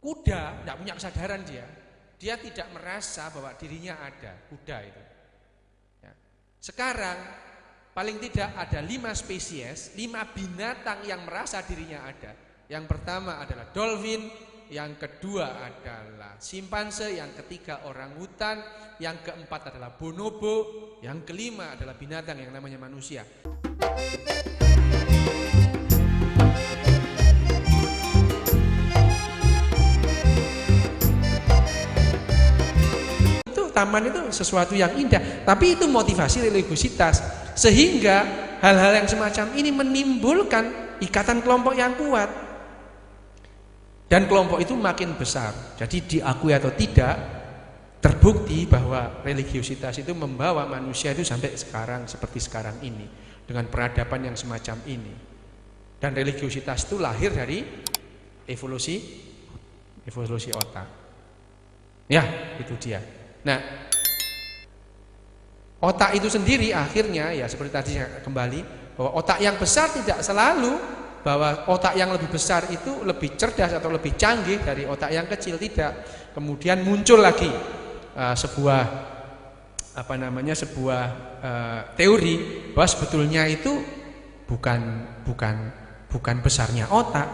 Kuda tidak punya kesadaran dia. Dia tidak merasa bahwa dirinya ada, kuda itu. Ya. Sekarang paling tidak ada 5 spesies, 5 binatang yang merasa dirinya ada. Yang pertama adalah dolphin, yang kedua adalah simpanse, yang ketiga orangutan, yang keempat adalah bonobo, yang kelima adalah binatang yang namanya manusia. Taman itu sesuatu yang indah, tapi itu motivasi religiositas, sehingga hal-hal yang semacam ini menimbulkan ikatan kelompok yang kuat, dan kelompok itu makin besar. Jadi diakui atau tidak, terbukti bahwa religiositas itu membawa manusia itu sampai sekarang seperti sekarang ini, dengan peradaban yang semacam ini. Dan religiositas itu lahir dari evolusi otak. Ya, itu dia. Nah, otak itu sendiri akhirnya ya seperti tadi saya kembali bahwa otak yang besar tidak selalu bahwa otak yang lebih besar itu lebih cerdas atau lebih canggih dari otak yang kecil, tidak. Kemudian muncul lagi sebuah teori bahwa sebetulnya itu bukan besarnya otak,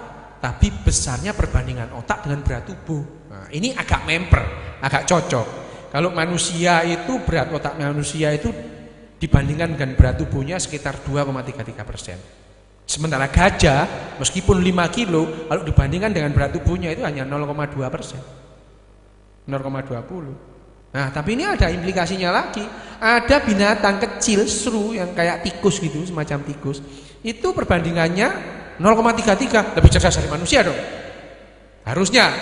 tapi besarnya perbandingan otak dengan berat tubuh. Nah, ini agak memper, agak cocok. Kalau manusia itu berat otak manusia itu dibandingkan dengan berat tubuhnya sekitar 2,33%. Sementara gajah meskipun 5 kilo kalau dibandingkan dengan berat tubuhnya itu hanya 0,2%. 0,20. Nah, tapi ini ada implikasinya lagi. Ada binatang kecil seru yang kayak tikus gitu, semacam tikus. Itu perbandingannya 0,33, lebih cerdas dari manusia dong. Harusnya.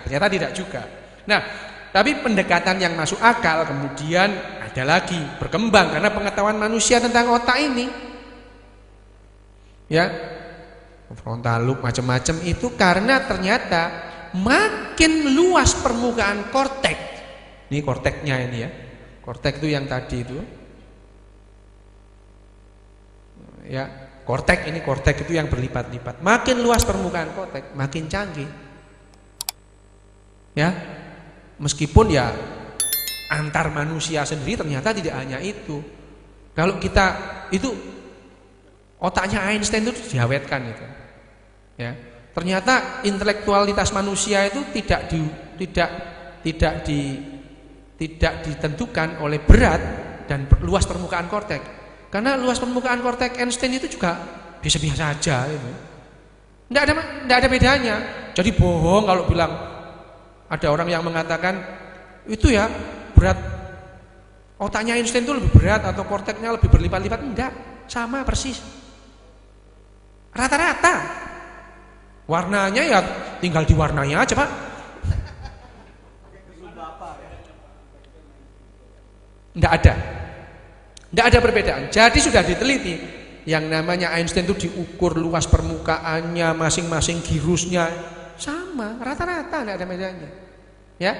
Ternyata tidak juga. Nah, tapi pendekatan yang masuk akal kemudian ada lagi berkembang karena pengetahuan manusia tentang otak ini. Ya. Frontal lobe macam-macam itu karena ternyata makin luas permukaan korteks. Ini korteksnya ini ya. Korteks itu yang tadi itu. Ya, korteks itu yang berlipat-lipat. Makin luas permukaan korteks, makin canggih. Ya. Meskipun ya antar manusia sendiri ternyata tidak hanya itu. Kalau kita itu otaknya Einstein itu diawetkan itu. Ya. Ternyata intelektualitas manusia itu tidak ditentukan oleh berat dan luas permukaan korteks. Karena luas permukaan korteks Einstein itu juga biasa-biasa aja itu. Tidak ada bedanya. Jadi bohong kalau bilang ada orang yang mengatakan itu ya berat otaknya Einstein itu lebih berat atau korteksnya lebih berlipat-lipat. Enggak, sama persis. Rata-rata. Warnanya ya tinggal diwarnai aja, Pak. Enggak ada perbedaan. Jadi sudah diteliti yang namanya Einstein itu diukur luas permukaannya, masing-masing girusnya sama, rata-rata tidak ada bedanya. Ya.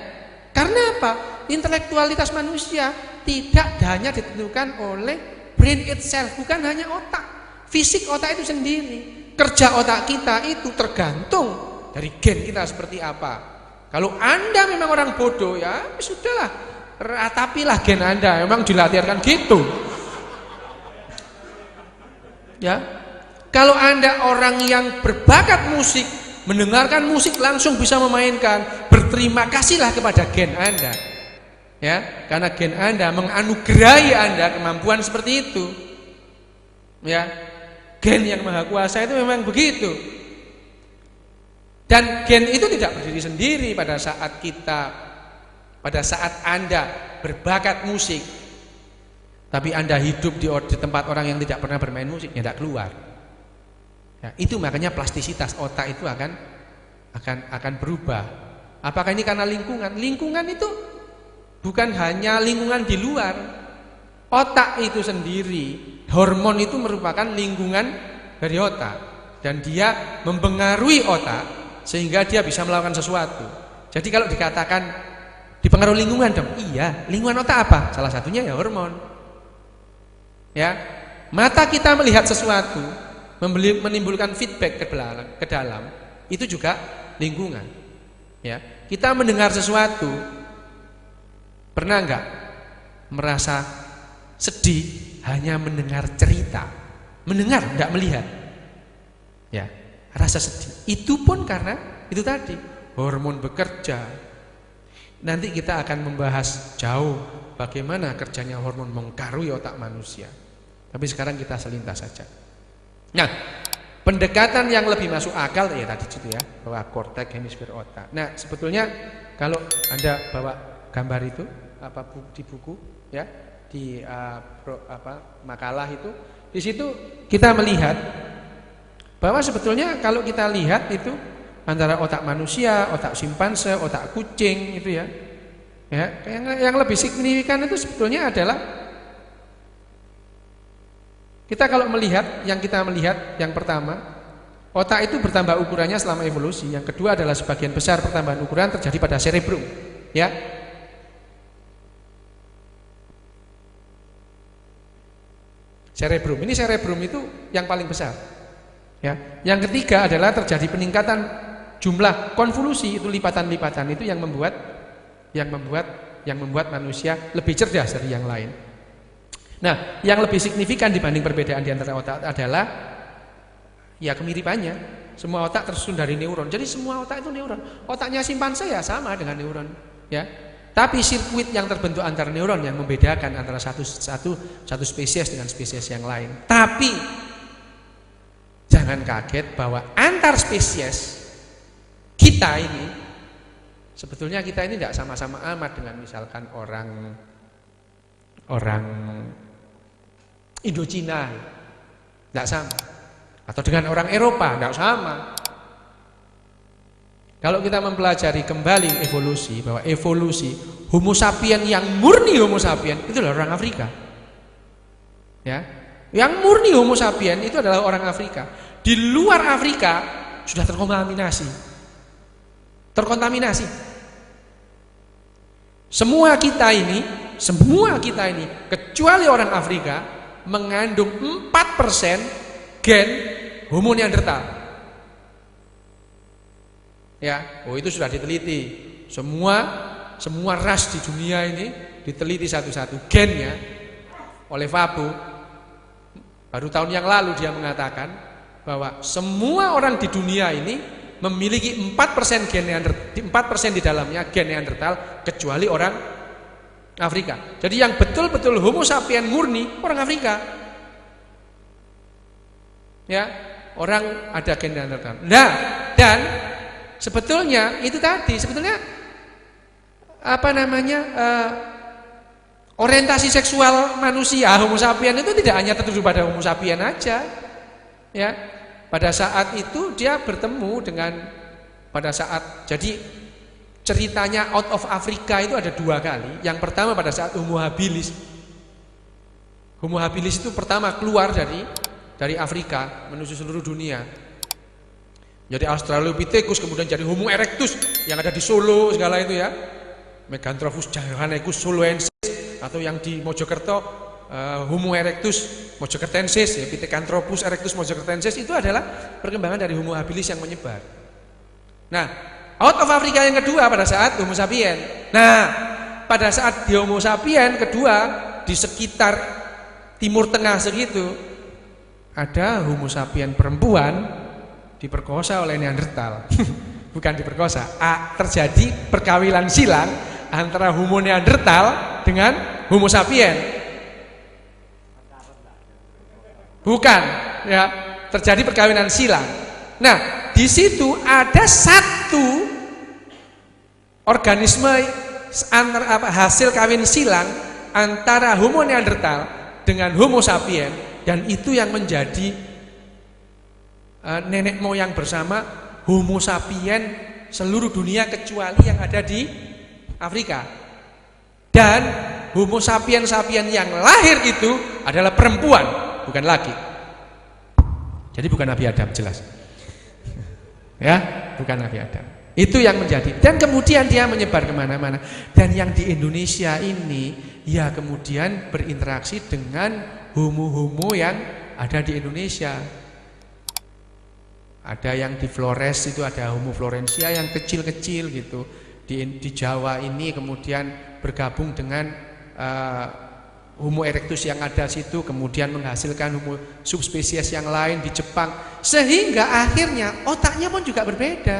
Karena apa? Intelektualitas manusia tidak hanya ditentukan oleh brain itself, bukan hanya otak. Fisik otak itu sendiri. Kerja otak kita itu tergantung dari gen kita seperti apa. Kalau Anda memang orang bodoh ya sudahlah, ratapilah gen Anda, memang dilatihkan gitu. Ya. Kalau Anda orang yang berbakat musik, mendengarkan musik langsung bisa memainkan, berterima kasihlah kepada gen Anda. Ya, karena gen Anda menganugerahi Anda kemampuan seperti itu. Ya. Gen yang maha kuasa itu memang begitu. Dan gen itu tidak berdiri sendiri pada saat Anda berbakat musik. Tapi Anda hidup di tempat orang yang tidak pernah bermain musik, ya tidak keluar. Ya, itu makanya plastisitas otak itu akan berubah. Apakah ini karena lingkungan? Lingkungan itu bukan hanya lingkungan di luar. Otak itu sendiri, hormon itu merupakan lingkungan dari otak, dan dia mempengaruhi otak sehingga dia bisa melakukan sesuatu. Jadi kalau dikatakan dipengaruhi lingkungan dong, iya. Lingkungan otak apa? Salah satunya ya hormon. Ya, mata kita melihat sesuatu menimbulkan feedback ke dalam, itu juga lingkungan. Ya, kita mendengar sesuatu, pernah enggak merasa sedih hanya mendengar cerita? Mendengar, enggak melihat. Ya, rasa sedih. Itu pun karena itu tadi, hormon bekerja. Nanti kita akan membahas jauh bagaimana kerjanya hormon mengkarui otak manusia. Tapi sekarang kita selintas saja. Nah, pendekatan yang lebih masuk akal ya tadi itu ya, bahwa korteks hemisfer otak. Nah, sebetulnya kalau Anda bawa gambar itu di buku ya, di makalah itu, di situ kita melihat bahwa sebetulnya kalau kita lihat itu antara otak manusia, otak simpanse, otak kucing itu ya. Ya, yang lebih signifikan itu sebetulnya adalah kita kalau melihat, yang pertama, otak itu bertambah ukurannya selama evolusi. Yang kedua adalah sebagian besar pertambahan ukuran terjadi pada cerebrum, ya. Cerebrum, ini cerebrum itu yang paling besar. Ya. Yang ketiga adalah terjadi peningkatan jumlah konvolusi, itu lipatan-lipatan itu yang membuat manusia lebih cerdas dari yang lain. Nah, yang lebih signifikan dibanding perbedaan di antara otak adalah ya kemiripannya. Semua otak tersusun dari neuron. Jadi semua otak itu neuron. Otaknya simpanse ya sama dengan neuron, ya. Tapi sirkuit yang terbentuk antara neuron yang membedakan antara satu spesies dengan spesies yang lain. Tapi jangan kaget bahwa antar spesies kita ini sebetulnya kita ini tidak sama-sama amat dengan misalkan orang Indochina, tidak sama. Atau dengan orang Eropa, tidak sama. Kalau kita mempelajari kembali evolusi, bahwa evolusi Homo sapien yang murni Homo sapien itu adalah orang Afrika. Ya, yang murni Homo sapien itu adalah orang Afrika. Di luar Afrika sudah terkontaminasi. Semua kita ini kecuali orang Afrika mengandung 4% gen Homo neanderthal. Ya, itu sudah diteliti. Semua ras di dunia ini diteliti satu-satu gennya oleh Fabo. Baru tahun yang lalu dia mengatakan bahwa semua orang di dunia ini memiliki 4% gen Neanderthal, 4% di dalamnya gen Neanderthal kecuali orang Afrika. Jadi yang betul-betul Homo sapien murni orang Afrika. Ya, orang ada gen Neanderthal. Nah, dan sebetulnya itu tadi, orientasi seksual manusia Homo sapien itu tidak hanya tertuju pada Homo sapien aja. Ya. Pada saat itu dia bertemu dengan jadi ceritanya out of Africa itu ada 2 kali. Yang pertama pada saat Homo habilis. Homo habilis itu pertama keluar dari Afrika menuju seluruh dunia. Jadi Australopithecus, kemudian jadi Homo erectus yang ada di Solo segala itu ya. Meganthropus giganticus soloensis, atau yang di Mojokerto Homo erectus mojokertensis, ya, Pithecanthropus erectus mojokertensis, itu adalah perkembangan dari Homo habilis yang menyebar. Nah, out of Africa yang kedua pada saat Homo sapien. Nah, pada saat di Homo sapien kedua di sekitar Timur Tengah segitu ada Homo sapien perempuan diperkosa oleh Neanderthal. Bukan diperkosa, terjadi perkawinan silang antara Homo Neanderthal dengan Homo sapien. Bukan, ya, terjadi perkawinan silang. Nah, di situ ada satu organisme hasil kawin silang antara Homo Neanderthal dengan Homo sapien, dan itu yang menjadi nenek moyang bersama Homo sapien seluruh dunia kecuali yang ada di Afrika. Dan Homo sapien yang lahir itu adalah perempuan, bukan laki. Jadi bukan Nabi Adam, jelas. Ya, bukan Nabi Adam. Itu yang menjadi. Dan kemudian dia menyebar kemana-mana. Dan yang di Indonesia ini, ya kemudian berinteraksi dengan homo-homo yang ada di Indonesia. Ada yang di Flores itu ada Homo florensia yang kecil-kecil gitu. Di Jawa ini kemudian bergabung dengan Homo erectus yang ada situ, kemudian menghasilkan Homo subspesies yang lain di Jepang, sehingga akhirnya otaknya pun juga berbeda.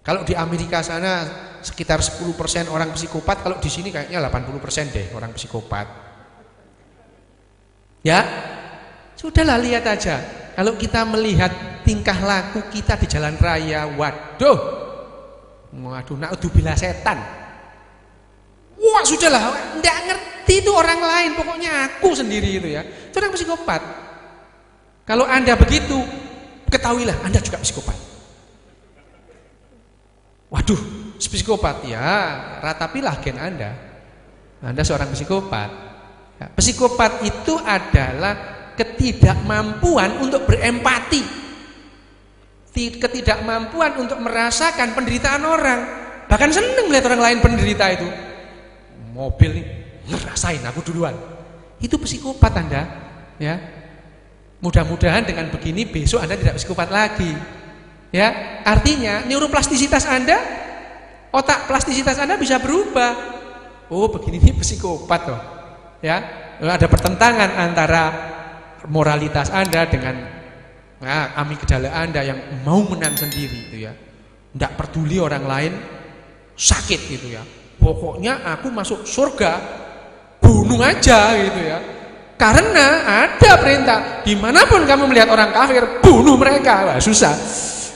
Kalau di Amerika sana sekitar 10% orang psikopat, kalau di sini kayaknya 80% deh orang psikopat. Ya, sudahlah, lihat aja. Kalau kita melihat tingkah laku kita di jalan raya, waduh, naudzubillah setan. Wah, sudahlah, enggak ngerti itu orang lain, pokoknya aku sendiri itu ya. Itu orang psikopat. Kalau Anda begitu, ketahuilah Anda juga psikopat. Waduh, psikopat ya, ratapilah gen Anda. Anda seorang psikopat. Ya, psikopat itu adalah ketidakmampuan untuk berempati, ketidakmampuan untuk merasakan penderitaan orang. Bahkan seneng melihat orang lain penderita itu. Mobil nih, ngerasain aku duluan. Itu psikopat Anda, ya. Mudah-mudahan dengan begini besok Anda tidak psikopat lagi. Ya, artinya neuroplastisitas Anda, otak plastisitas Anda bisa berubah. Oh, begini nih psikopat loh. Ya, ada pertentangan antara moralitas Anda dengan amigdala Anda yang mau menang sendiri itu ya. Tidak peduli orang lain sakit gitu ya. Pokoknya aku masuk surga, bunuh aja gitu ya. Karena ada perintah, dimanapun kamu melihat orang kafir, bunuh mereka. Wah, susah.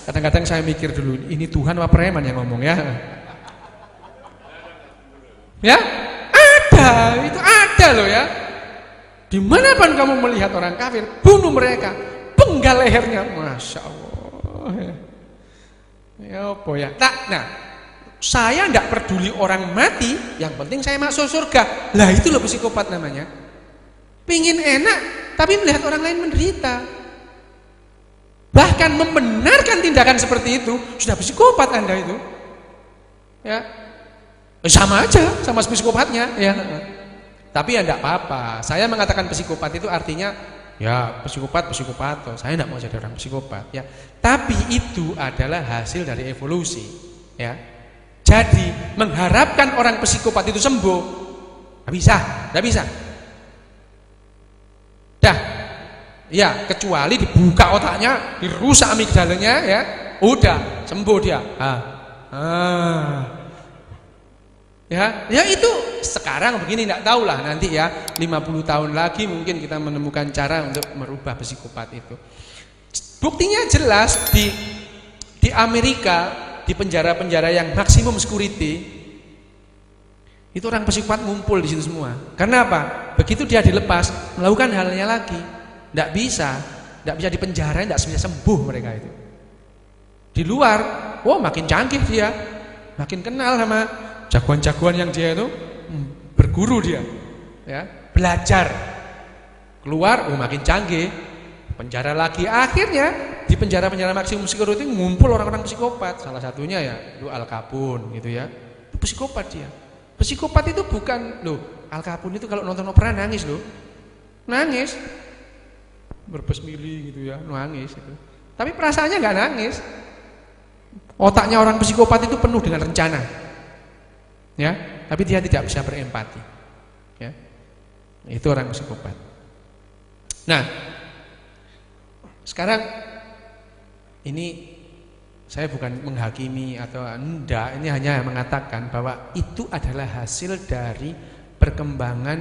Kadang-kadang saya mikir dulu, ini Tuhan apa preman yang ngomong ya? Ya, ada, itu ada loh ya. Dimanapun kamu melihat orang kafir, bunuh mereka, penggal lehernya. Masya Allah. Ya apa ya? Nah, saya tidak peduli orang mati, yang penting saya masuk surga. Lah itu loh psikopat namanya. Pingin enak, tapi melihat orang lain menderita. Bahkan membenarkan tindakan seperti itu, sudah psikopat Anda itu. Ya, sama aja, sama psikopatnya. Ya. Tapi ya tidak apa-apa. Saya mengatakan psikopat itu artinya ya psikopat. Saya tidak mau jadi orang psikopat. Ya. Tapi itu adalah hasil dari evolusi. Ya. Jadi mengharapkan orang psikopat itu sembuh, tidak bisa. Dah, ya kecuali dibuka otaknya, dirusak amigdalanya, ya, udah sembuh dia. Ya itu sekarang begini, tidak tahulah nanti ya 50 tahun lagi mungkin kita menemukan cara untuk merubah psikopat itu. Buktinya jelas di Amerika. Di penjara-penjara yang maksimum security itu orang psikopat ngumpul di situ semua. Karena apa? Begitu dia dilepas melakukan halnya lagi, tidak bisa di penjara, tidak bisa sembuh mereka itu. Di luar, makin canggih dia, makin kenal sama jagoan-jagoan yang dia itu berguru dia, ya, belajar. Keluar, makin canggih, penjara lagi, akhirnya di penjara-penjara maksimum security ngumpul orang-orang psikopat. Salah satunya ya Al Capone gitu ya. Itu psikopat dia. Psikopat itu bukan Al Capone itu kalau nonton opera nangis nangis berbes mili gitu ya, nangis gitu. Tapi perasaannya nggak nangis. Otaknya orang psikopat itu penuh dengan rencana. Ya, tapi dia tidak bisa berempati. Ya. Itu orang psikopat. Nah, sekarang ini saya bukan menghakimi atau enggak, ini hanya mengatakan bahwa itu adalah hasil dari perkembangan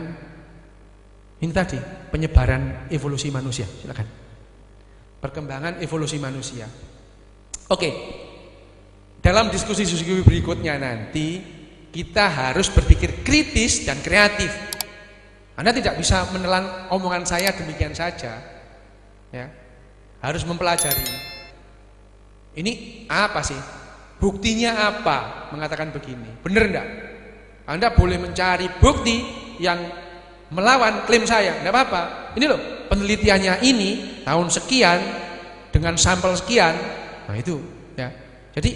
ini tadi, penyebaran evolusi manusia. Silakan. Perkembangan evolusi manusia. Oke. Dalam diskusi berikutnya nanti kita harus berpikir kritis dan kreatif. Anda tidak bisa menelan omongan saya demikian saja. Ya. Harus mempelajari. Ini apa sih? Buktinya apa? Mengatakan begini. Benar enggak? Anda boleh mencari bukti yang melawan klaim saya, enggak apa-apa. Ini loh, penelitiannya ini tahun sekian dengan sampel sekian. Nah, itu ya. Jadi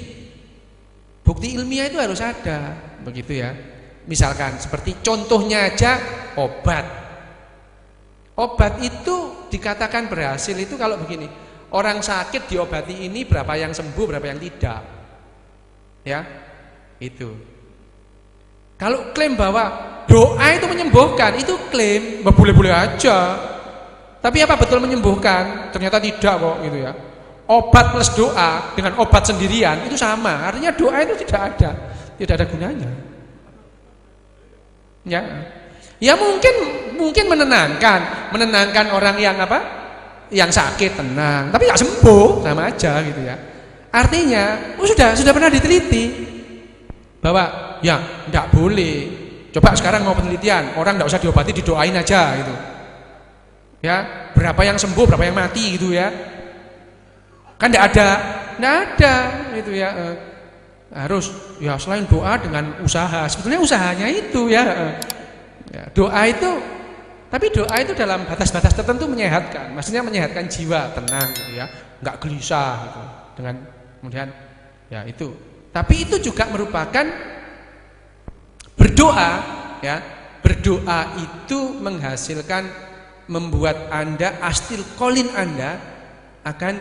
bukti ilmiah itu harus ada, begitu ya. Misalkan seperti contohnya aja obat. Obat itu dikatakan berhasil itu kalau begini. Orang sakit diobati ini, berapa yang sembuh, berapa yang tidak. Ya, itu. Kalau klaim bahwa doa itu menyembuhkan, itu klaim, boleh-boleh aja. Tapi apa betul menyembuhkan? Ternyata tidak kok, gitu ya. Obat plus doa dengan obat sendirian itu sama. Artinya doa itu tidak ada gunanya. Ya. Ya mungkin menenangkan orang yang apa? Yang sakit tenang, tapi nggak sembuh, sama aja gitu ya. Artinya, sudah pernah diteliti bahwa ya nggak boleh. Coba sekarang mau penelitian, orang nggak usah diobati, didoain aja gitu. Ya, berapa yang sembuh, berapa yang mati gitu ya. Kan nggak ada gitu ya. Harus ya selain doa dengan usaha. Sebetulnya usahanya itu ya. Doa itu, tapi doa itu dalam batas-batas tertentu menyehatkan. Maksudnya menyehatkan jiwa, tenang gitu ya, nggak gelisah gitu. Dengan kemudian ya itu. Tapi itu juga merupakan berdoa ya. Berdoa itu menghasilkan, membuat Anda, asilkolin Anda akan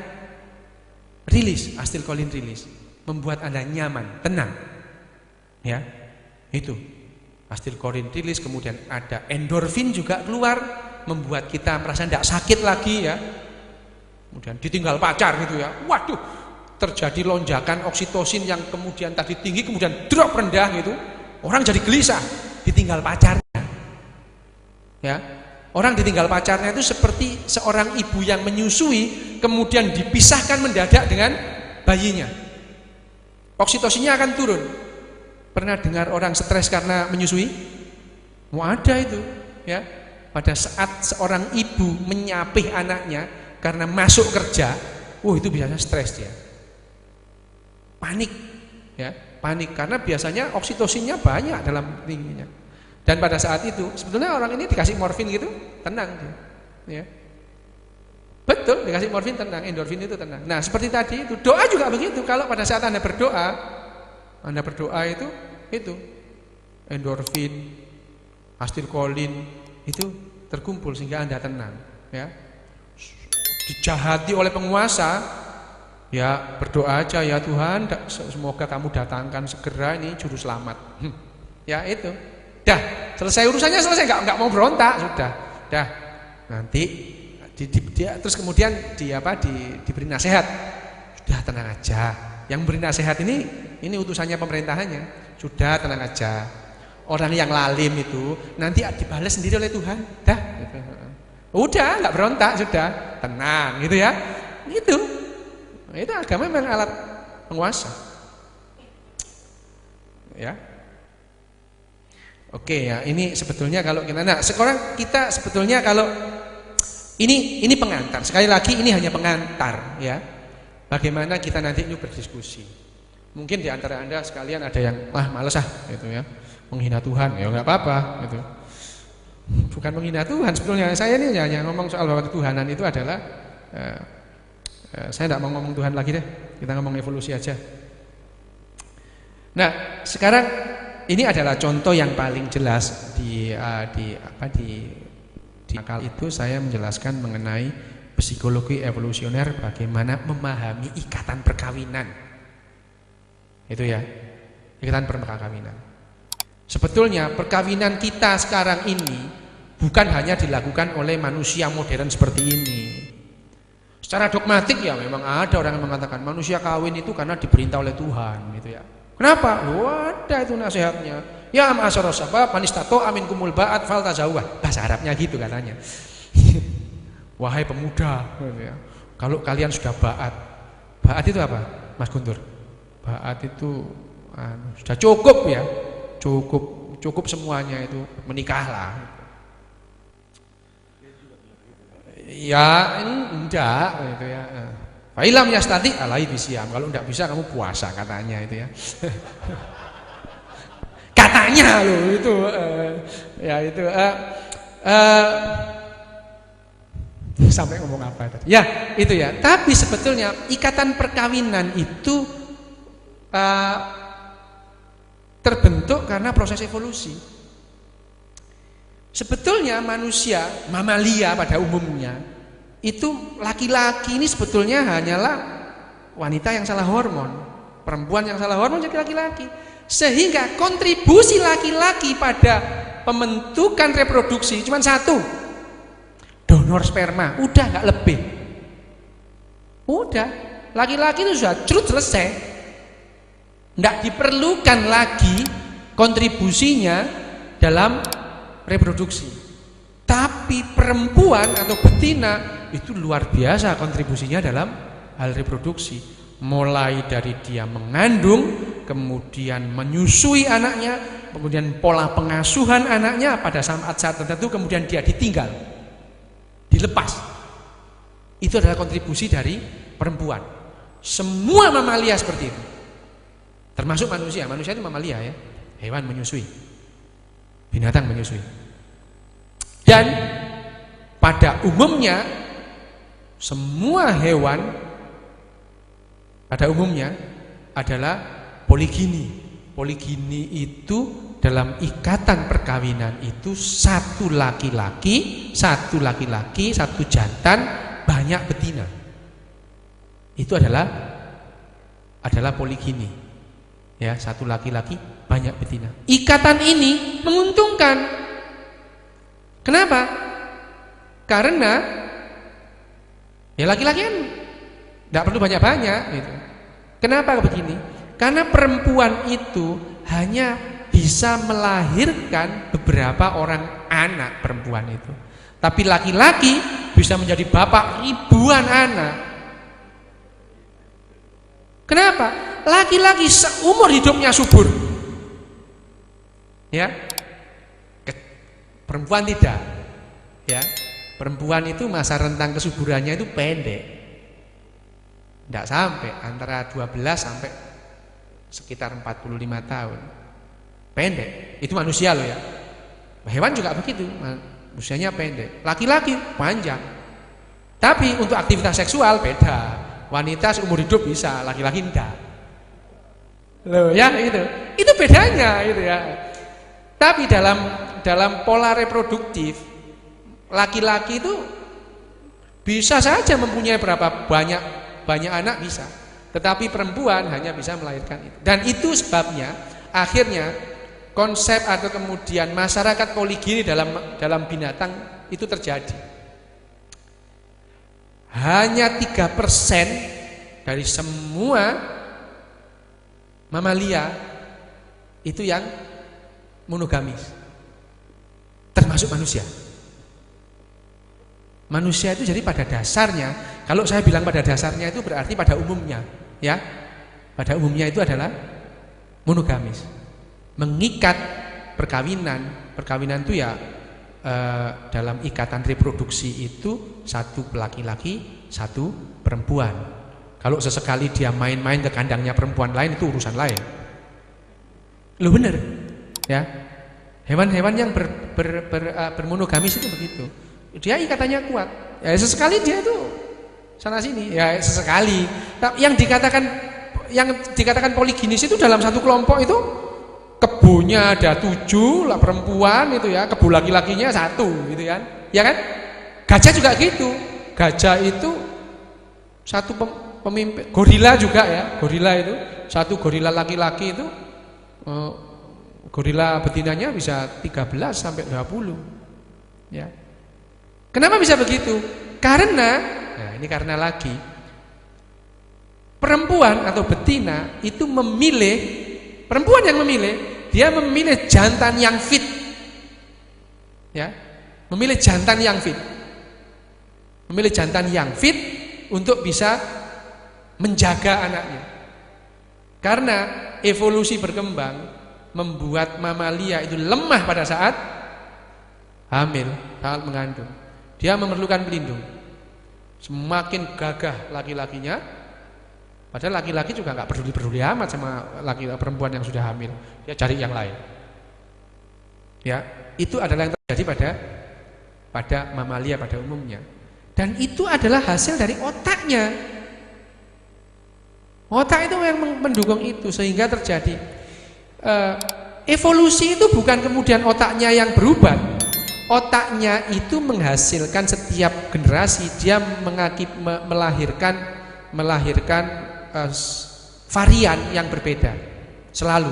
rilis, asilkolin rilis, membuat Anda nyaman, tenang. Ya. Itu. Asilkolin rilis, kemudian ada endorfin juga keluar, membuat kita merasa tidak sakit lagi ya. Kemudian ditinggal pacar gitu ya. Waduh, terjadi lonjakan oksitosin yang kemudian tadi tinggi kemudian drop rendah gitu. Orang jadi gelisah, ditinggal pacarnya. Ya. Orang ditinggal pacarnya itu seperti seorang ibu yang menyusui kemudian dipisahkan mendadak dengan bayinya. Oksitosinnya akan turun. Pernah dengar orang stres karena menyusui? Mau ada itu, ya. Pada saat seorang ibu menyapih anaknya karena masuk kerja, itu biasanya stres dia. Panik, ya, panik karena biasanya oksitosinnya banyak dalam tingginya. Dan pada saat itu, sebetulnya orang ini dikasih morfin gitu, tenang dia, ya. Betul, dikasih morfin tenang, endorfin itu tenang. Nah, seperti tadi itu, doa juga begitu. Kalau pada saat Anda berdoa itu endorfin, asilkolin itu terkumpul sehingga Anda tenang, ya. Dijahati oleh penguasa, ya berdoa aja, ya Tuhan, semoga kamu datangkan segera ini juru selamat. Ya itu. Dah, selesai urusannya, selesai, nggak mau berontak, sudah. Dah. Nanti dia terus kemudian diberi nasihat. Sudah, tenang aja. Yang beri nasihat ini utusannya pemerintahannya. Sudah, tenang aja. Orang yang lalim itu nanti dibalas sendiri oleh Tuhan. Dah. Gitu. Udah, nggak berontak, sudah. Tenang, gitu ya. Itu agama memang alat penguasa. Ya. Oke ya, ini sebetulnya kalau sekarang kita sebetulnya kalau ini pengantar. Sekali lagi ini hanya pengantar ya. Bagaimana kita nanti ini berdiskusi. Mungkin di antara Anda sekalian ada yang males gitu ya. Menghina Tuhan, ya enggak apa-apa gitu. Bukan menghina Tuhan sebetulnya. Saya ini hanya ngomong soal bahwa ketuhanan itu adalah saya enggak mau ngomong Tuhan lagi deh. Kita ngomong evolusi aja. Nah, sekarang ini adalah contoh yang paling jelas di akal itu saya menjelaskan mengenai psikologi evolusioner, bagaimana memahami ikatan perkawinan. Itu ya, ikatan perkawinan. Sebetulnya perkawinan kita sekarang ini bukan hanya dilakukan oleh manusia modern seperti ini. Secara dogmatik ya memang ada orang yang mengatakan manusia kawin itu karena diperintah oleh Tuhan gitu ya. Kenapa? Ada itu nasihatnya. Ya ma'asyara sabab manistato amin kumul ba'at fal tazawwaj. Bahasa Arabnya gitu katanya. Wahai pemuda, kalau kalian sudah ba'at. Ba'at itu apa? Mas Guntur. Ba'at itu sudah cukup ya. Cukup semuanya itu, menikahlah. Ya enggak gitu ya. Fa'ilam yastati alai bisyam. Kalau enggak bisa kamu puasa katanya itu ya. Katanya loh itu ya itu sampai ngomong apa tadi? Ya, itu ya. Tapi sebetulnya ikatan perkawinan itu terbentuk karena proses evolusi. Sebetulnya manusia, mamalia pada umumnya itu laki-laki ini sebetulnya hanyalah wanita yang salah hormon, perempuan yang salah hormon jadi laki-laki. Sehingga kontribusi laki-laki pada pembentukan reproduksi cuma satu, donor sperma, udah nggak lebih. Udah, laki-laki itu sudah selesai, nggak diperlukan lagi kontribusinya dalam reproduksi. Tapi perempuan atau betina itu luar biasa kontribusinya dalam hal reproduksi. Mulai dari dia mengandung, kemudian menyusui anaknya, kemudian pola pengasuhan anaknya pada saat tertentu, kemudian dia ditinggal, dilepas. Itu adalah kontribusi dari perempuan. Semua mamalia seperti itu, termasuk manusia. Manusia itu mamalia ya, hewan menyusui, binatang menyusui. Dan pada umumnya semua hewan pada umumnya adalah poligini. Poligini itu dalam ikatan perkawinan itu satu laki-laki, satu jantan, banyak betina. Itu adalah poligini. Ya, satu laki-laki, banyak betina. Ikatan ini menguntungkan. Kenapa? Karena ya laki-laki kan tidak perlu banyak-banyak gitu. Kenapa begini? Karena perempuan itu hanya bisa melahirkan beberapa orang anak perempuan itu. Tapi laki-laki bisa menjadi bapak ribuan anak. Kenapa? Laki-laki seumur hidupnya subur. Ya. Perempuan tidak. Ya. Perempuan itu masa rentang kesuburannya itu pendek. Tidak sampai, antara 12 sampai sekitar 45 tahun. Pendek, itu manusia loh ya. Hewan juga begitu, usianya pendek. Laki-laki panjang. Tapi untuk aktivitas seksual beda. Wanita seumur hidup bisa, laki-laki enggak. Loh ya itu. Itu bedanya gitu ya. Tapi dalam pola reproduktif, laki-laki itu bisa saja mempunyai berapa banyak anak bisa, tetapi perempuan hanya bisa melahirkan itu. Dan itu sebabnya akhirnya konsep atau kemudian masyarakat poligini dalam binatang itu terjadi. Hanya 3% dari semua mamalia itu yang monogamis, termasuk manusia. Manusia itu jadi pada dasarnya, kalau saya bilang pada dasarnya itu berarti pada umumnya, ya. Pada umumnya itu adalah monogamis. Mengikat perkawinan itu ya dalam ikatan reproduksi itu satu laki-laki, satu perempuan. Kalau sesekali dia main-main ke kandangnya perempuan lain itu urusan lain. Loh bener, ya. Hewan-hewan yang bermonogamis itu begitu. Dia ikatannya kuat. Ya sesekali dia itu sana sini, ya sesekali. Yang dikatakan poliginis itu dalam satu kelompok itu kebunnya ada 7 lah perempuan itu ya, kebun laki-lakinya 1 gitu kan. Ya kan? Gajah juga gitu. Gajah itu satu pemimpin, gorila juga ya. Gorila itu satu gorila laki-laki itu gorila betinanya bisa 13 sampai 20. Ya. Kenapa bisa begitu? Karena, nah ini karena lagi perempuan atau betina itu memilih, perempuan yang memilih, dia memilih jantan yang fit, ya, memilih jantan yang fit, memilih jantan yang fit untuk bisa menjaga anaknya. Karena evolusi berkembang membuat mamalia itu lemah pada saat hamil, saat mengandung. Dia memerlukan pelindung. Semakin gagah laki-lakinya, padahal laki-laki juga nggak peduli amat sama perempuan yang sudah hamil. Dia cari yang lain. Ya, itu adalah yang terjadi pada mamalia pada umumnya. Dan itu adalah hasil dari otaknya. Otak itu yang mendukung itu sehingga terjadi evolusi itu bukan kemudian otaknya yang berubah. Otaknya itu menghasilkan setiap generasi dia melahirkan varian yang berbeda selalu,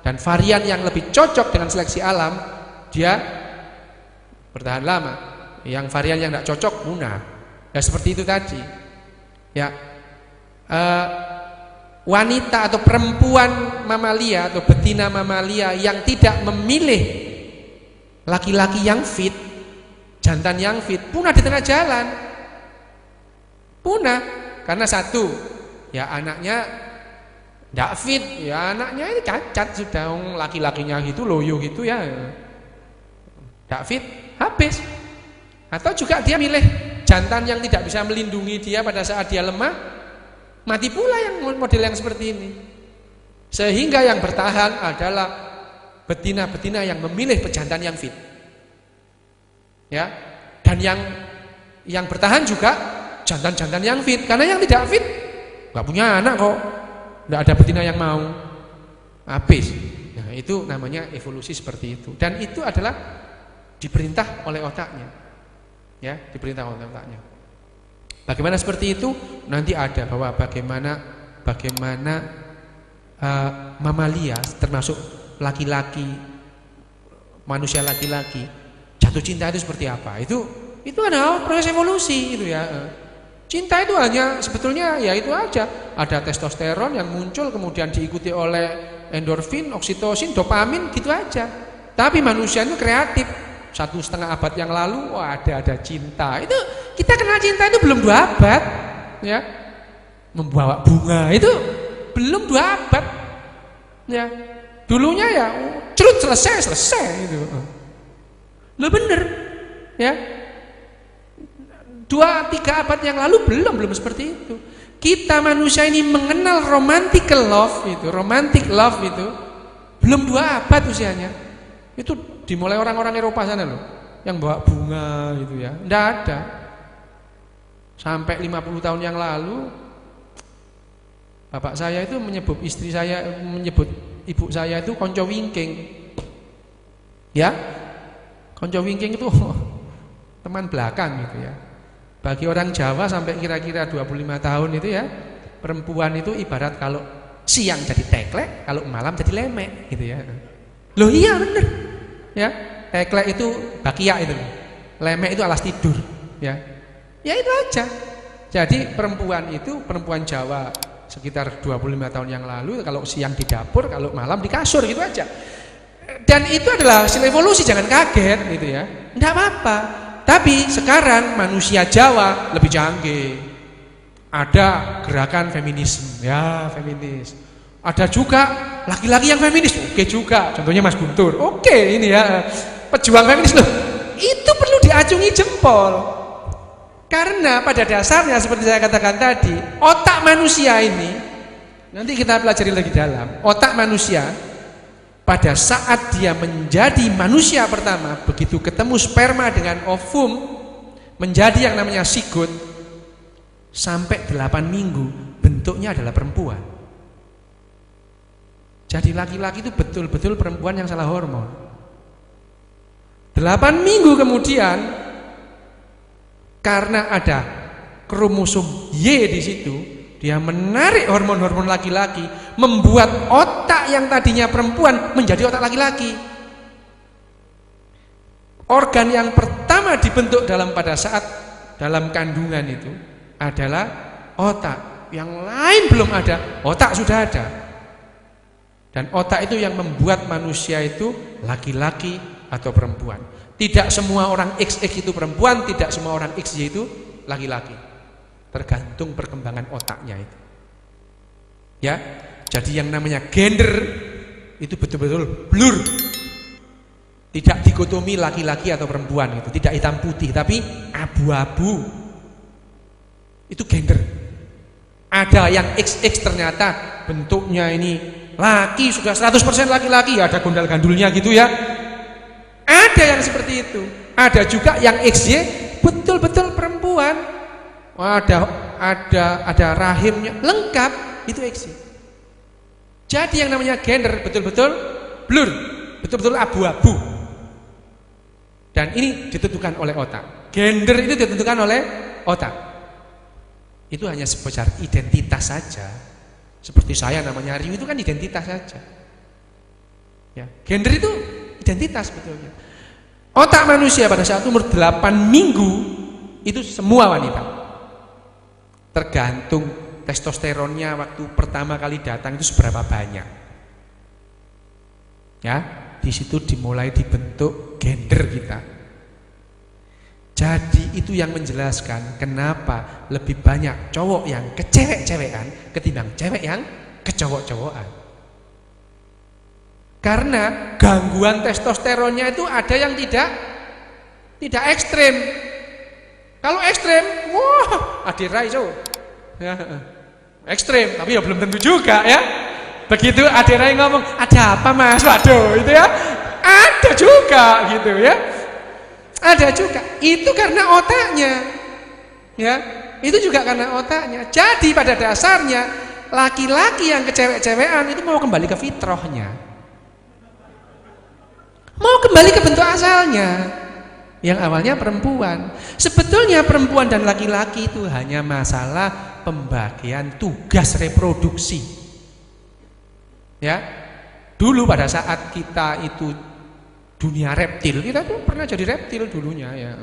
dan varian yang lebih cocok dengan seleksi alam dia bertahan lama, yang varian yang tidak cocok punah. Ya seperti itu tadi ya. Wanita atau perempuan mamalia atau betina mamalia yang tidak memilih laki-laki yang fit, jantan yang fit, punah di tengah jalan. Punah karena satu, ya anaknya tidak fit, ya anaknya ini cacat sudah, laki-lakinya gitu loyo gitu ya, tidak fit, habis. Atau juga dia milih jantan yang tidak bisa melindungi dia pada saat dia lemah, mati pula yang model yang seperti ini. Sehingga yang bertahan adalah betina-betina yang memilih pejantan yang fit, ya, dan yang bertahan juga jantan-jantan yang fit, karena yang tidak fit nggak punya anak kok, nggak ada betina yang mau, habis. Nah itu namanya evolusi seperti itu, dan itu adalah diperintah oleh otaknya, ya, diperintah oleh otaknya. Bagaimana seperti itu nanti ada bahwa bagaimana mamalia termasuk laki-laki, manusia laki-laki jatuh cinta itu seperti apa? Itu adalah proses evolusi itu ya. Cinta itu hanya sebetulnya ya itu aja. Ada testosteron yang muncul kemudian diikuti oleh endorfin, oksitosin, dopamin gitu aja. Tapi manusia itu kreatif. 1,5 abad yang lalu ada cinta. Itu kita kenal cinta itu belum 2 abad ya. Membawa bunga itu belum 2 abad ya. Dulunya ya cerut selesai gitu. Lo bener ya. 2-3 abad yang lalu belum seperti itu. Kita manusia ini mengenal romantic love itu belum 2 abad usianya. Itu dimulai orang-orang Eropa sana loh, yang bawa bunga gitu ya. Nggak ada. Sampai 50 tahun yang lalu bapak saya itu menyebut ibu saya itu konco wingking. Ya. Konco wingking itu teman belakang gitu ya. Bagi orang Jawa sampai kira-kira 25 tahun itu ya, perempuan itu ibarat kalau siang jadi teklek, kalau malam jadi lemek gitu ya. Loh iya bener. Ya, teklek itu bakia itu. Lemek itu alas tidur, ya. Ya itu aja. Jadi perempuan Jawa sekitar 25 tahun yang lalu kalau siang di dapur, kalau malam di kasur gitu aja. Dan itu adalah hasil evolusi, jangan kaget gitu ya. Enggak apa-apa. Tapi sekarang manusia Jawa lebih canggih. Ada gerakan feminisme, ya feminis. Ada juga laki-laki yang feminis, oke juga. Contohnya Mas Guntur, oke ini ya pejuang feminis loh. Itu perlu diacungi jempol. Karena pada dasarnya seperti saya katakan tadi, otak manusia ini nanti kita pelajari lagi dalam. Otak manusia pada saat dia menjadi manusia pertama, begitu ketemu sperma dengan ovum menjadi yang namanya sigot, sampai 8 minggu bentuknya adalah perempuan. Jadi laki-laki itu betul-betul perempuan yang salah hormon. 8 minggu kemudian karena ada kromosom Y di situ, dia menarik hormon-hormon laki-laki, membuat otak yang tadinya perempuan menjadi otak laki-laki. Organ yang pertama dibentuk pada saat dalam kandungan itu adalah otak. Yang lain belum ada, otak sudah ada. Dan otak itu yang membuat manusia itu laki-laki atau perempuan. Tidak semua orang XX itu perempuan, tidak semua orang XY itu laki-laki. Tergantung perkembangan otaknya itu. Ya, jadi yang namanya gender itu betul-betul blur. Tidak dikotomi laki-laki atau perempuan itu, tidak hitam putih, tapi abu-abu. Itu gender. Ada yang XX ternyata bentuknya ini laki, sudah 100% laki-laki, ada gondal-gandulnya gitu ya. Ada yang seperti itu. Ada juga yang XY betul-betul perempuan. Ada rahimnya lengkap, itu XY. Jadi yang namanya gender betul-betul blur, betul-betul abu-abu. Dan ini ditentukan oleh otak. Gender itu ditentukan oleh otak. Itu hanya sebesar identitas saja. Seperti saya namanya Rio, itu kan identitas saja. Ya, gender itu identitas sebetulnya. Otak manusia pada saat umur 8 minggu itu semua wanita. Tergantung testosteronnya waktu pertama kali datang itu seberapa banyak. Ya, di situ dimulai dibentuk gender kita. Jadi itu yang menjelaskan kenapa lebih banyak cowok yang kecewek-cewekan ketimbang cewek yang kecowok-cowokan. Karena gangguan testosteronnya itu ada yang tidak ekstrem. Kalau ekstrem, wah, Adira iso. Ya, ekstrem, tapi ya belum tentu juga ya. Begitu Adira ngomong, "Ada apa, Mas?" Waduh, itu ya. Ada juga gitu ya. Ada juga. Itu karena otaknya. Ya, itu juga karena otaknya. Jadi pada dasarnya laki-laki yang kecewek-cewekan itu mau kembali ke fitrahnya. Mau kembali ke bentuk asalnya. Yang awalnya perempuan. Sebetulnya perempuan dan laki-laki itu hanya masalah pembagian tugas reproduksi. Ya. Dulu pada saat kita itu dunia reptil, kita tuh pernah jadi reptil dulunya ya.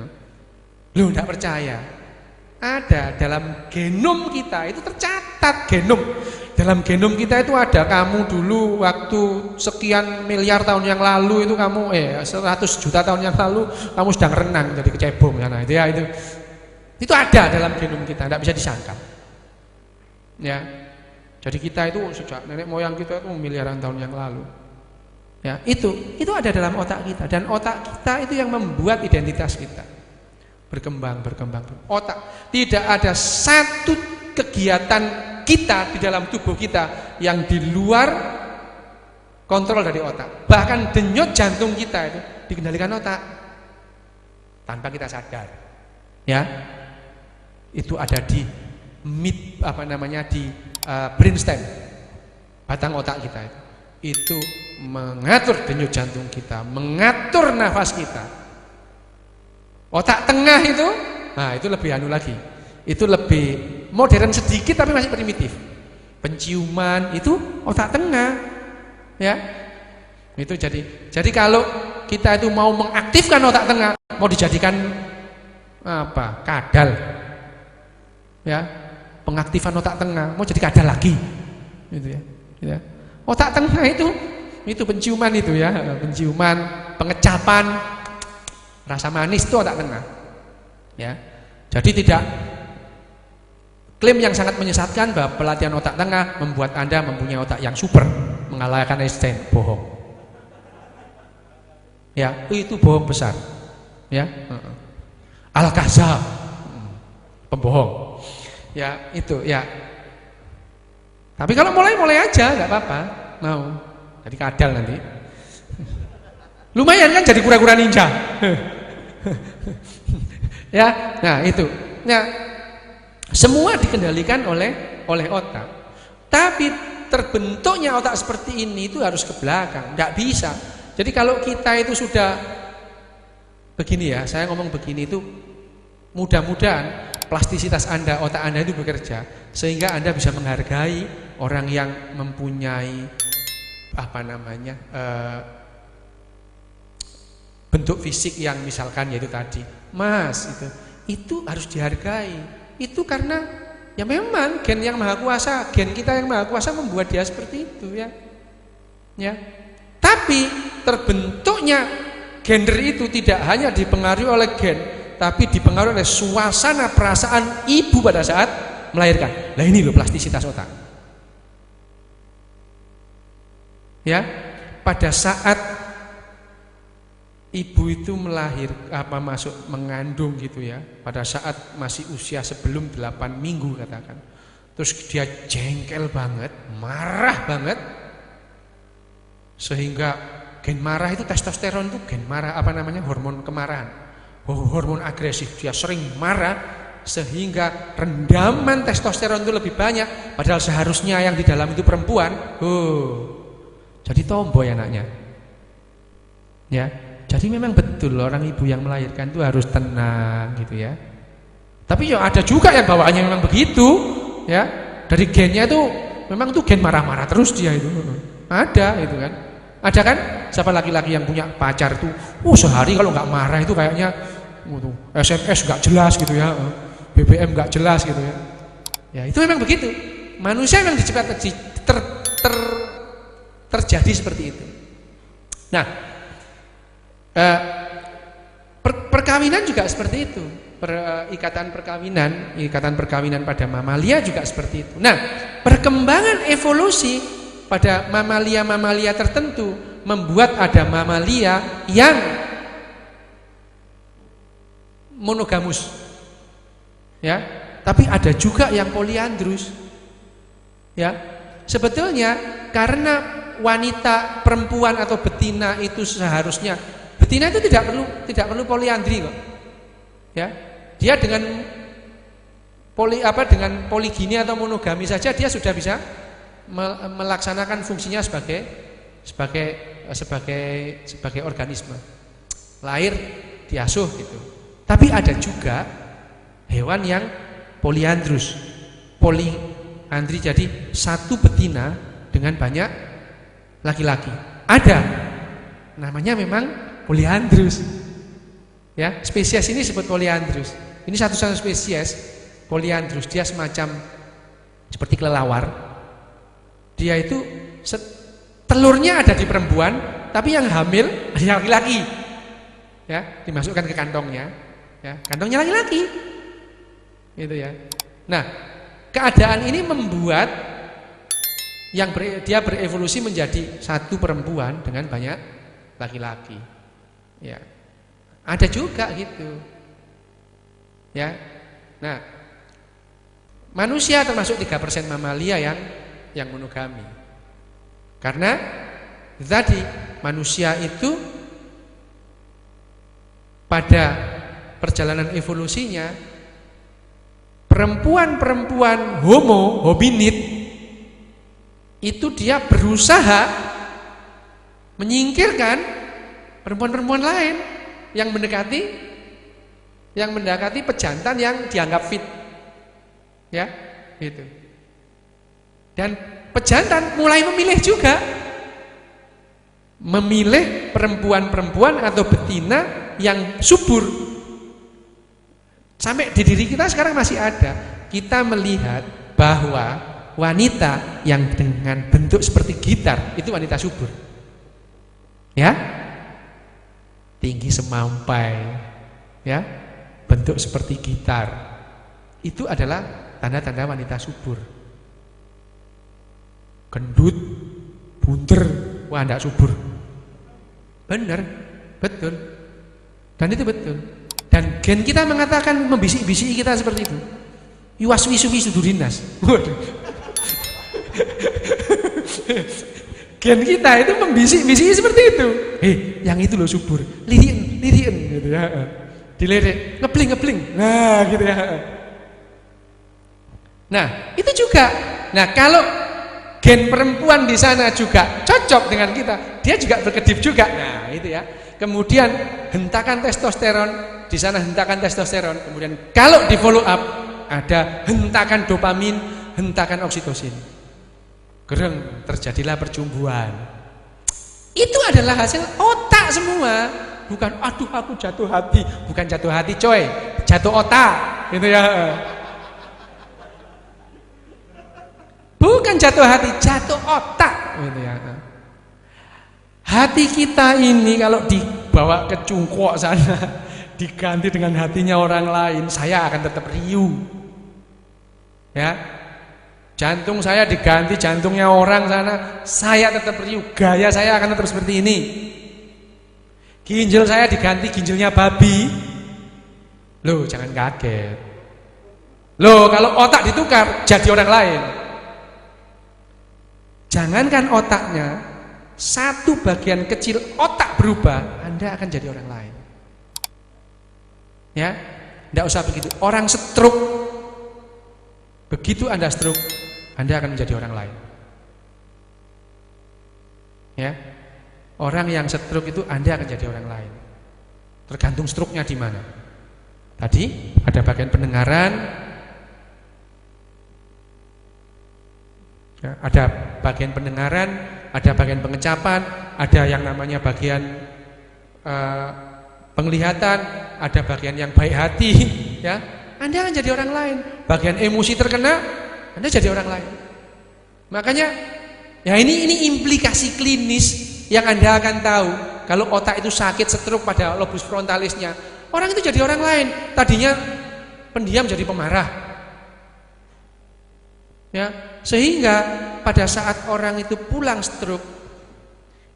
Lu enggak percaya? Ada dalam genom kita, itu tercatat genom. Dalam genom kita itu ada kamu dulu waktu sekian miliar tahun yang lalu itu kamu 100 juta tahun yang lalu kamu sedang renang jadi kecebong sana itu ya itu. Itu ada dalam genom kita, enggak bisa disangkal. Ya. Jadi kita itu sejak nenek moyang kita itu miliaran tahun yang lalu. Ya, itu ada dalam otak kita dan otak kita itu yang membuat identitas kita berkembang. Otak, tidak ada satu kegiatan kita di dalam tubuh kita yang di luar kontrol dari otak. Bahkan denyut jantung kita itu dikendalikan otak tanpa kita sadar. Ya, itu ada di brainstem, batang otak kita itu mengatur denyut jantung kita, mengatur nafas kita. Otak tengah itu, nah itu lebih lagi. Itu lebih modern sedikit tapi masih primitif. Penciuman itu otak tengah. Ya. Itu jadi kalau kita itu mau mengaktifkan otak tengah, mau dijadikan apa? Kadal. Ya. Pengaktifan otak tengah, mau jadi kadal lagi. Gitu ya. Ya. Otak tengah itu penciuman itu ya, penciuman, pengecapan, rasa manis itu otak tengah. Ya. Jadi tidak klaim yang sangat menyesatkan bahwa pelatihan otak tengah membuat Anda mempunyai otak yang super, mengalahkan Einstein, bohong. Ya, itu bohong besar. Ya. Al-Kazzab, pembohong. Ya, itu ya. Tapi kalau mulai aja, nggak apa-apa, mau. Jadi kadal nanti. Lumayan kan jadi kura-kura ninja. Ya, nah itu. Nah, semua dikendalikan oleh otak. Tapi terbentuknya otak seperti ini itu harus ke belakang, nggak bisa. Jadi kalau kita itu sudah begini ya, saya ngomong begini itu mudah-mudahan plastisitas Anda, otak Anda itu bekerja sehingga Anda bisa menghargai orang yang mempunyai bentuk fisik yang misalkan yaitu tadi, Mas, itu harus dihargai. Itu karena ya memang gen yang maha kuasa, gen kita yang maha kuasa membuat dia seperti itu ya. Ya. Tapi terbentuknya gender itu tidak hanya dipengaruhi oleh gen, tapi dipengaruhi oleh suasana perasaan ibu pada saat melahirkan. Nah ini loh plastisitas otak. Ya, pada saat ibu itu mengandung gitu ya, pada saat masih usia sebelum 8 minggu katakan. Terus dia jengkel banget, marah banget. Sehingga gen marah itu testosteron itu gen marah hormon kemarahan. Hormon agresif, dia sering marah sehingga rendaman testosteron itu lebih banyak padahal seharusnya yang di dalam itu perempuan. Jadi tomboy anaknya. Ya. Jadi memang betul orang ibu yang melahirkan itu harus tenang gitu ya. Tapi ya ada juga yang bawaannya memang begitu ya. Dari gennya itu memang tuh gen marah-marah terus dia itu. Ada itu kan. Ada kan? Siapa laki-laki yang punya pacar itu, sehari kalau nggak marah itu kayaknya SMS nggak jelas gitu ya. BBM nggak jelas gitu ya. Ya itu memang begitu. Manusia memang terjadi seperti itu. Nah, perkawinan juga seperti itu. Ikatan perkawinan pada mamalia juga seperti itu. Nah, perkembangan evolusi pada mamalia tertentu membuat ada mamalia yang monogamus, ya. Tapi ada juga yang poliandrus, ya. Sebetulnya karena wanita, perempuan atau betina itu seharusnya betina itu tidak perlu poliandri kok, ya. Dia dengan dengan poligini atau monogami saja dia sudah bisa melaksanakan fungsinya sebagai organisme lahir diasuh gitu. Tapi ada juga hewan yang poliandrus, poliandri, jadi satu betina dengan banyak laki-laki. Ada, namanya memang poliandrus. Ya, spesies ini disebut poliandrus. Ini satu-satu spesies poliandrus. Dia semacam seperti kelelawar. Dia itu telurnya ada di perempuan, tapi yang hamil ada laki-laki. Ya, dimasukkan ke kantongnya. Ya, kantongnya laki-laki. Gitu ya. Nah, keadaan ini membuat dia berevolusi menjadi satu perempuan dengan banyak laki-laki. Ya. Ada juga gitu. Ya. Nah, manusia termasuk 3% mamalia yang monogami. Karena tadi manusia itu pada perjalanan evolusinya perempuan-perempuan hominid itu dia berusaha menyingkirkan perempuan-perempuan lain yang mendekati pejantan yang dianggap fit. Ya, gitu. Dan pejantan mulai memilih juga. Memilih perempuan-perempuan atau betina yang subur. Sampai di diri kita sekarang masih ada. Kita melihat bahwa wanita yang dengan bentuk seperti gitar itu wanita subur. Ya. Tinggi semampai. Ya. Bentuk seperti gitar. Itu adalah tanda-tanda wanita subur. Gendut, bunter, wah enggak subur. Benar, betul. Dan itu betul. Dan gen kita mengatakan, membisik-bisiki kita seperti itu. Iwas wisu durinas. Waduh. Gen kita itu membisik-bisiki seperti itu. Yang itu loh subur. Liriin gitu ya. Dilirik, ngebling. Nah, gitu ya. Nah, itu juga. Nah, kalau gen perempuan di sana juga cocok dengan kita, dia juga berkedip juga. Nah, itu ya. Kemudian hentakan testosteron, di sana hentakan testosteron. Kemudian kalau di follow up ada hentakan dopamin, hentakan oksitosin. Gereng, terjadilah percumbuhan. Itu adalah hasil otak semua. Bukan aduh aku jatuh hati, bukan jatuh hati coy, jatuh otak, gitu ya. Bukan jatuh hati, jatuh otak, gitu ya. Hati kita ini kalau dibawa ke cungkok sana, diganti dengan hatinya orang lain, saya akan tetap riuh. Ya. Jantung saya diganti jantungnya orang sana, saya tetap riuh. Gaya saya akan tetap seperti ini. Ginjal saya diganti ginjalnya babi. Loh, jangan kaget. Loh, kalau otak ditukar jadi orang lain. Jangankan otaknya, satu bagian kecil otak berubah, Anda akan jadi orang lain. Ya, tidak usah begitu. Orang stroke, begitu Anda stroke, Anda akan menjadi orang lain. Ya, orang yang stroke itu Anda akan jadi orang lain. Tergantung struknya di mana. Tadi ada bagian pendengaran, ya, ada bagian pendengaran, ada bagian pengecapan, ada yang namanya bagian penglihatan, ada bagian yang baik hati, ya. Anda akan jadi orang lain. Bagian emosi terkena, Anda jadi orang lain. Makanya, ya ini implikasi klinis yang Anda akan tahu. Kalau otak itu sakit, stroke pada lobus frontalisnya, orang itu jadi orang lain. Tadinya pendiam jadi pemarah. Ya, sehingga pada saat orang itu pulang stroke,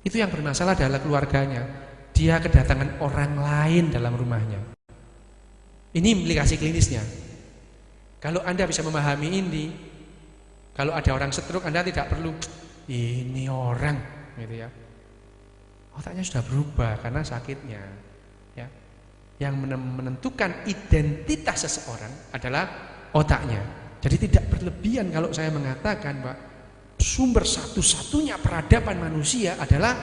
itu yang bermasalah adalah keluarganya. Dia kedatangan orang lain dalam rumahnya. Ini implikasi klinisnya. Kalau Anda bisa memahami ini, kalau ada orang stroke, Anda tidak perlu ini orang, gitu ya. Otaknya sudah berubah karena sakitnya, ya. Yang menentukan identitas seseorang adalah otaknya. Jadi tidak berlebihan kalau saya mengatakan bahwa sumber satu-satunya peradaban manusia adalah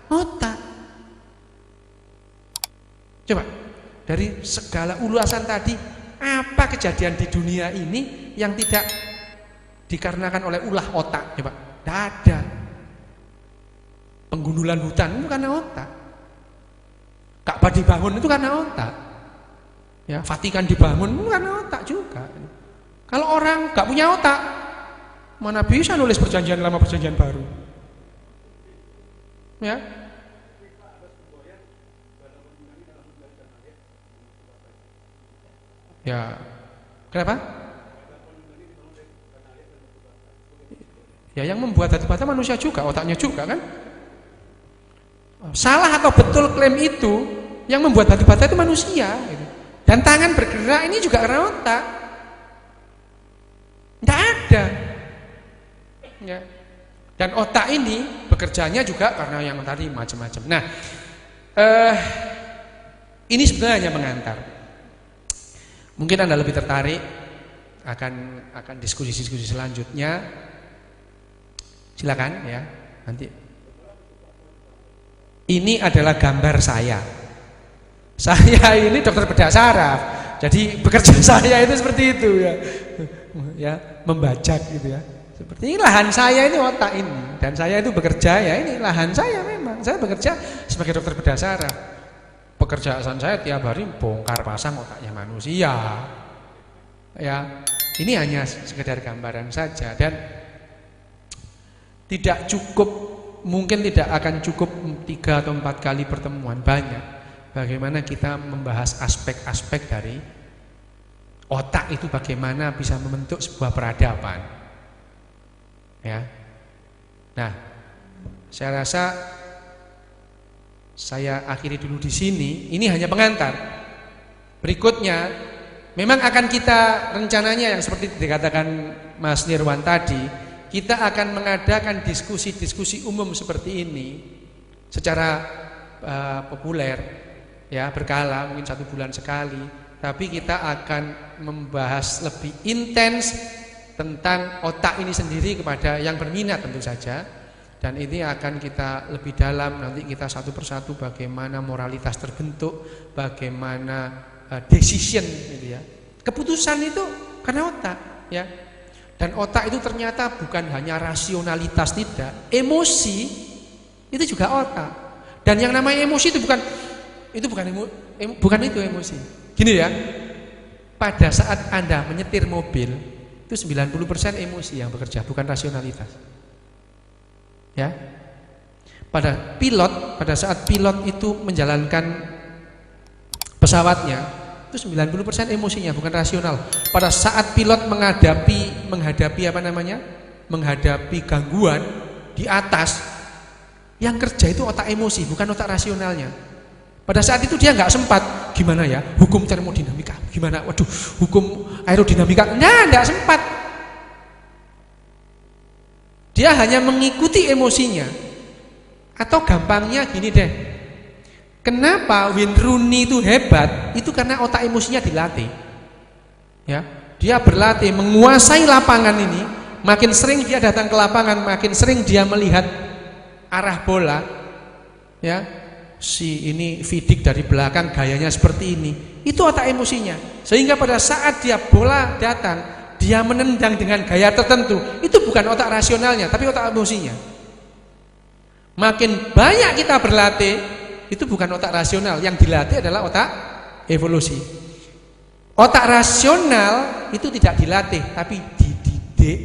otak. Coba dari segala ulasan tadi, apa kejadian di dunia ini yang tidak dikarenakan oleh ulah otak? Coba, tidak ada. Penggundulan hutan itu karena otak. Ka'bah dibangun itu karena otak. Ya, Vatikan dibangun itu karena otak juga. Kalau orang gak punya otak, mana bisa nulis perjanjian lama perjanjian baru? Ya. Ya. Kenapa? Ya, yang membuat batu bata manusia juga, otaknya juga kan? Salah atau betul klaim itu, yang membuat batu bata itu manusia gitu. Dan tangan bergerak ini juga karena otak. Tidak ada, ya. Dan otak ini bekerjanya juga karena yang tadi macam-macam. Nah, ini sebenarnya mengantar. Mungkin Anda lebih tertarik akan diskusi-diskusi selanjutnya. Silakan ya. Nanti. Ini adalah gambar saya. Saya ini dokter bedah saraf. Jadi bekerja saya itu seperti itu ya. Ya, membajak gitu ya. Seperti ini lahan saya ini otak ini, dan saya itu bekerja ya ini lahan saya memang. Saya bekerja sebagai dokter bedah saraf. Pekerjaan saya tiap hari bongkar pasang otaknya manusia. Ya, ini hanya sekedar gambaran saja dan tidak cukup, mungkin tidak akan cukup 3 atau 4 kali pertemuan, banyak. Bagaimana kita membahas aspek-aspek dari otak itu, bagaimana bisa membentuk sebuah peradaban. Ya. Nah, saya rasa saya akhiri dulu di sini. Ini hanya pengantar. Berikutnya, memang akan kita rencananya yang seperti dikatakan Mas Nirwan tadi, kita akan mengadakan diskusi-diskusi umum seperti ini secara populer, ya, berkala, mungkin 1 bulan sekali. Tapi kita akan membahas lebih intens tentang otak ini sendiri kepada yang berminat tentu saja. Dan ini akan kita lebih dalam, nanti kita satu persatu bagaimana moralitas terbentuk, bagaimana decision gitu ya. Keputusan itu karena otak ya. Dan otak itu ternyata bukan hanya rasionalitas, tidak. Emosi itu juga otak. Dan yang namanya emosi itu bukan emosi. Gini ya, pada saat Anda menyetir mobil, itu 90% emosi yang bekerja, bukan rasionalitas. Ya. Pada saat pilot itu menjalankan pesawatnya, itu 90% emosinya, bukan rasional. Pada saat pilot menghadapi gangguan di atas, yang kerja itu otak emosi, bukan otak rasionalnya. Pada saat itu dia nggak sempat, gimana ya, hukum termodinamika, gimana, waduh, hukum aerodinamika, nggak sempat. Dia hanya mengikuti emosinya. Atau gampangnya gini deh, kenapa Wayne Rooney itu hebat? Itu karena otak emosinya dilatih. Ya, dia berlatih menguasai lapangan ini. Makin sering dia datang ke lapangan, makin sering dia melihat arah bola, ya. si ini Vidik dari belakang gayanya seperti ini. Itu otak emosinya. Sehingga pada saat dia bola datang, dia menendang dengan gaya tertentu. Itu bukan otak rasionalnya, tapi otak emosinya. Makin banyak kita berlatih, itu bukan otak rasional. Yang dilatih adalah otak evolusi. Otak rasional itu tidak dilatih, tapi dididik.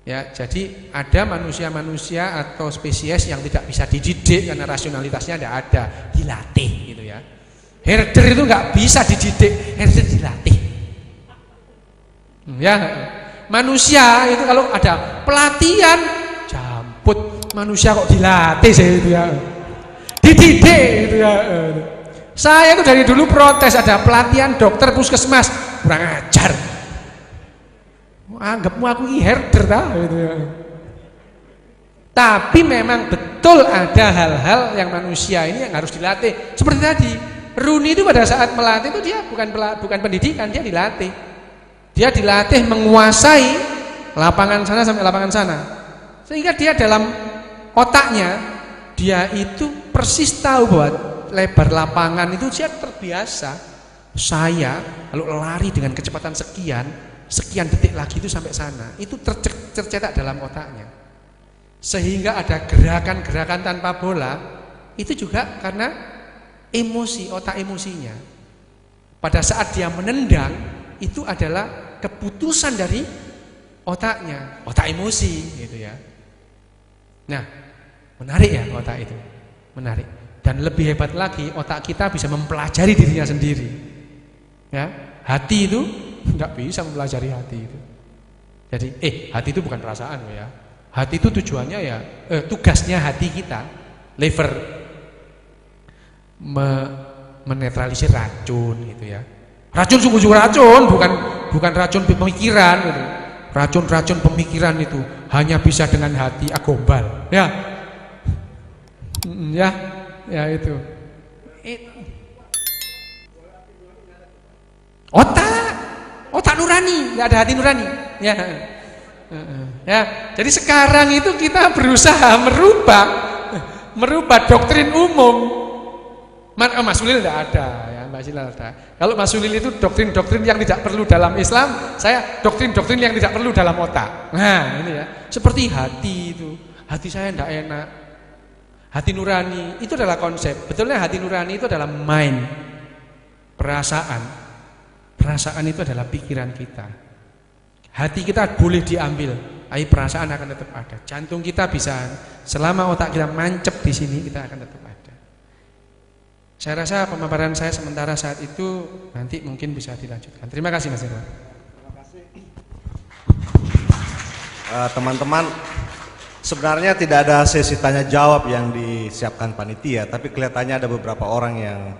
Ya, jadi ada manusia-manusia atau spesies yang tidak bisa dididik karena rasionalitasnya tidak ada, dilatih gitu ya. Herder itu nggak bisa dididik, herder dilatih. Ya, manusia itu kalau ada pelatihan, jamput, manusia kok dilatih saya itu ya, dididik gitu ya. Saya itu dari dulu protes ada pelatihan dokter puskesmas, kurang ajar. Anggapmu aku herder gitu ya. Tapi memang betul ada hal-hal yang manusia ini yang harus dilatih. Seperti tadi, Rooney itu pada saat melatih itu dia bukan pendidikan, dia dilatih. Dia dilatih menguasai lapangan sana sampai lapangan sana. Sehingga dia dalam otaknya dia itu persis tahu bahwa lebar lapangan itu dia terbiasa. Saya kalau lari dengan kecepatan sekian detik lagi itu sampai sana, itu tercetak dalam otaknya. Sehingga ada gerakan-gerakan tanpa bola, itu juga karena emosi, otak emosinya. Pada saat dia menendang, itu adalah keputusan dari otaknya, otak emosi gitu ya. Nah, menarik ya otak itu, menarik. Dan lebih hebat lagi, otak kita bisa mempelajari dirinya sendiri. Ya, hati itu nggak bisa mempelajari hati itu. Jadi, hati itu bukan perasaan ya. Hati itu tujuannya ya, tugasnya hati kita, lever, menetralisir racun gitu ya. Racun sungguh-sungguh racun, bukan racun pemikiran gitu. Racun-racun pemikiran itu hanya bisa dengan hati agombal. Ya, ya itu. Otak nurani, nggak ada hati nurani. Ya, jadi sekarang itu kita berusaha merubah doktrin umum. Mas Ulil tidak ada, ya Mbak Sila ada. Kalau Mas Ulil itu doktrin-doktrin yang tidak perlu dalam Islam, saya doktrin-doktrin yang tidak perlu dalam otak. Nah ini ya, seperti hati itu, hati saya tidak enak. Hati nurani itu adalah konsep. Betulnya hati nurani itu adalah mind, perasaan. Perasaan itu adalah pikiran kita. Hati kita boleh diambil, tapi perasaan akan tetap ada. Jantung kita bisa, selama otak kita mancep di sini, kita akan tetap ada. Saya rasa pemaparan saya sementara saat itu nanti mungkin bisa dilanjutkan. Terima kasih Mas Irwan. Terima kasih. Teman-teman, sebenarnya tidak ada sesi tanya jawab yang disiapkan panitia, tapi kelihatannya ada beberapa orang yang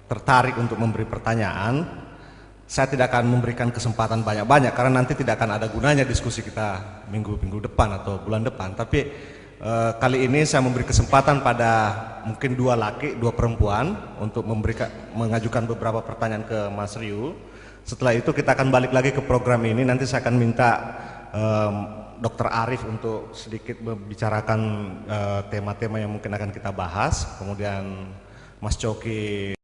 tertarik untuk memberi pertanyaan. Saya tidak akan memberikan kesempatan banyak-banyak karena nanti tidak akan ada gunanya diskusi kita minggu-minggu depan atau bulan depan. Tapi kali ini saya memberi kesempatan pada mungkin 2 laki, 2 perempuan untuk mengajukan beberapa pertanyaan ke Mas Ryu. Setelah itu kita akan balik lagi ke program ini. Nanti saya akan minta Dr. Arif untuk sedikit membicarakan tema-tema yang mungkin akan kita bahas. Kemudian Mas Coki